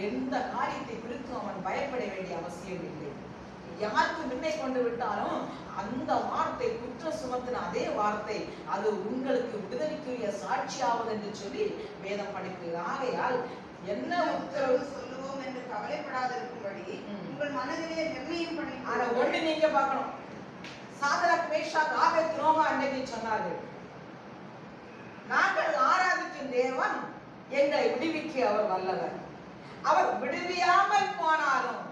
எந்த காரியத்தை குறித்து அவன் பயப்பட வேண்டிய அவசியம் இல்லை. யாருக்கு முன்னே கொண்டு விட்டாலும் அந்த வார்த்தை குற்ற சுமத்தின அதே வார்த்தை அது உங்களுக்கு விடுதலைக்குரிய சாட்சியாவது என்று சொல்லி வேதம் படிக்கிறது. ஆகையால் என்ன உத்தரவு சொல்லுவோம் என்று கவலைப்படாதிருக்கும்படி உங்கள் மனதிலே நிர்ணயம் பண்ணி. ஆனா ஒண்ணு நீங்க பார்க்கணும், சாதரக் மேஷாக் ஆபேத்நேகோ அன்னைக்கு சொன்னார்கள், நாங்கள் ஆராதிக்கும் தேவன் எங்களை விடுவிக்க அவர் வல்லவர். அவர் விடுவியாமல் போனாலும்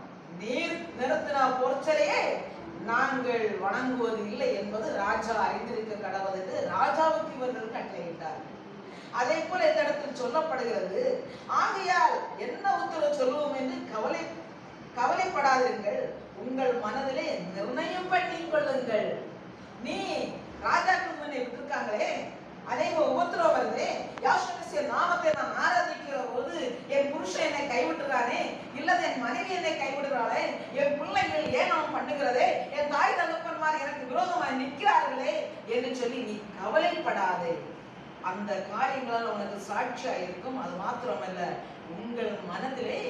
நீர் நிறுத்தின பொருட்களையே நாங்கள் வணங்குவது இல்லை என்பது ராஜா அறிந்திருக்க கடவுள் என்று ராஜாவுக்கு இவர்கள் கட்டளையிட்டார். அதே போல இந்த இடத்தில் சொல்லப்படுகிறது, ஆகையால் என்ன உத்தரவு சொல்லுவோம் என்று கவலைப்படாதீர்கள், உங்கள் மனதிலே நிர்ணயம் பண்ணி கொள்ளுங்கள். நீ ராஜாக்கு முன்னே விட்டுருக்காங்களே, அநேக உபத்திரவம் வருது, யாசுவனுடைய நாமத்தை நான் ஆராதிக்கிற போது என் புருஷன் என்னை கைவிட்டுறானே, இல்லது என் மனைவி என்னை கைவிடுறாளே, என் பிள்ளைகள் ஏனம் பண்ணுகிறதே, என் தாய் தகப்பன்மார் எனக்கு விரோதமாய் நிற்கிறார்களே என்று சொல்லி நீ கவலைப்படாதே. அந்த காரியங்களால் உனக்கு சாட்சியா இருக்கும். அது மாத்திரமல்ல, உங்கள் மனதிலே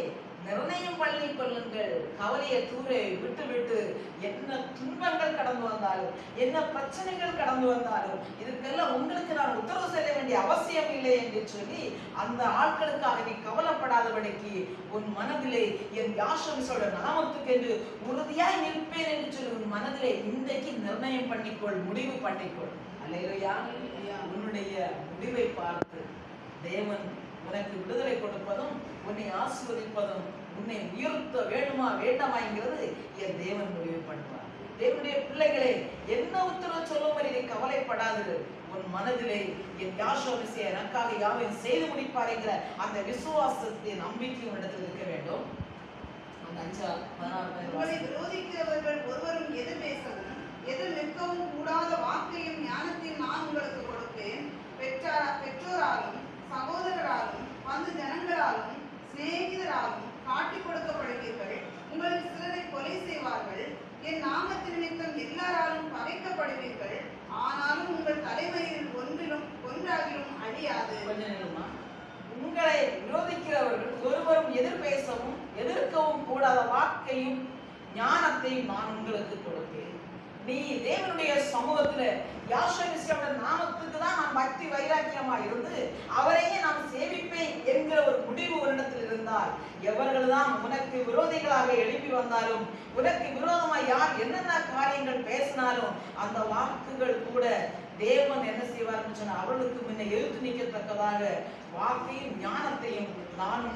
நிர்ணயம் பண்ணி கொள்ளுங்கள். கவலையை தூர விட்டு விட்டு என்ன துன்பங்கள் கடந்து வந்தாலும் என்ன பிரச்சனைகள் கடந்து வந்தாலும் இதற்கெல்லாம் உங்களுக்கு நான் உத்தரவு செய்ய வேண்டிய அவசியம் இல்லை என்று சொல்லி அந்த ஆட்களுக்காக நீ கவலைப்படாதபடிக்கு உன் மனதிலே என் யாஷோமிசோட நாமத்துக்கு என்று உறுதியாய் நிற்பேன் என்று சொல்லி உன் மனதிலே இன்றைக்கு நிர்ணயம் பண்ணிக்கொள், முடிவு பண்ணிக்கொள். அல்லேலூயா. உன்னுடைய முடிவை பார்த்து தேவன் உனக்கு விடுதலை கொடுப்பதும் உன்னை ஆசீர்வதிப்பதும் உன்னை உயர்த்த வேண்டுமா வேண்டாமா என்கிறது என் தேவன் முடிவு பண்ணுவார். தேவனுடைய பிள்ளைகளே, என்ன உத்தரவு சொல்லும்படி நீ கவலைப்படாது. உன் மனதிலே என் யாஷோமிசை எனக்காக யாவையும் செய்து முடிப்பார் என்கிற அந்த விசுவாசத்தை நம்பிக்கை உன்னிடத்தில் இருக்க வேண்டும். அந்த 5:16 விரோதிக்கிறவர்கள் ஒருவரும் எதிர் பேசவும் எதிர் நிற்கவும் கூடாத வாக்கையும் ஞானத்தையும் நான் உங்களுக்கு கொடுப்பேன். பெற்றோராலும் சகோதரராலும் வந்து ஜனங்களாலும் சிநேகிதராலும் காட்டிக் கொடுக்கப்படுவீர்கள். உங்களுக்கு சிலரை கொலை செய்வார்கள். என் நாமத்தின் நிமித்தம் எல்லாராலும் பகைக்கப்படுவீர்கள். ஆனாலும் உங்கள் தலைமையில் ஒன்றாகிலும் அழியாது. உங்களை விரோதிக்கிறவர்கள் ஒருவரும் எதிர் பேசவும் எதிர்க்கவும் கூடாத வாக்கையும் ஞானத்தையும் நான் உங்களுக்கு கொடுப்பேன். நீ தேவனுடைய சமூகத்துல யாஷோமிசோட நாமத்துக்கு தான் நான் பக்தி வைராக்கியமா இருந்து அவரையே நான் சேவிப்பேன் என்கிற ஒரு முடிவு உன்னிடத்தில் இருந்தால், எவர்கள் தான் உனக்கு விரோதிகளாக எழுப்பி வந்தாலும் உனக்கு விரோதமாய் யார் என்னென்ன காரியங்கள் பேசினாலும் அந்த வாக்குகள் கூட தேவன் என்ன செய்வார்னு சொன்ன அவர்களுக்கு முன்ன எழுத்து நிற்கத்தக்கதாக வாக்கையும் ஞானத்தையும் நான்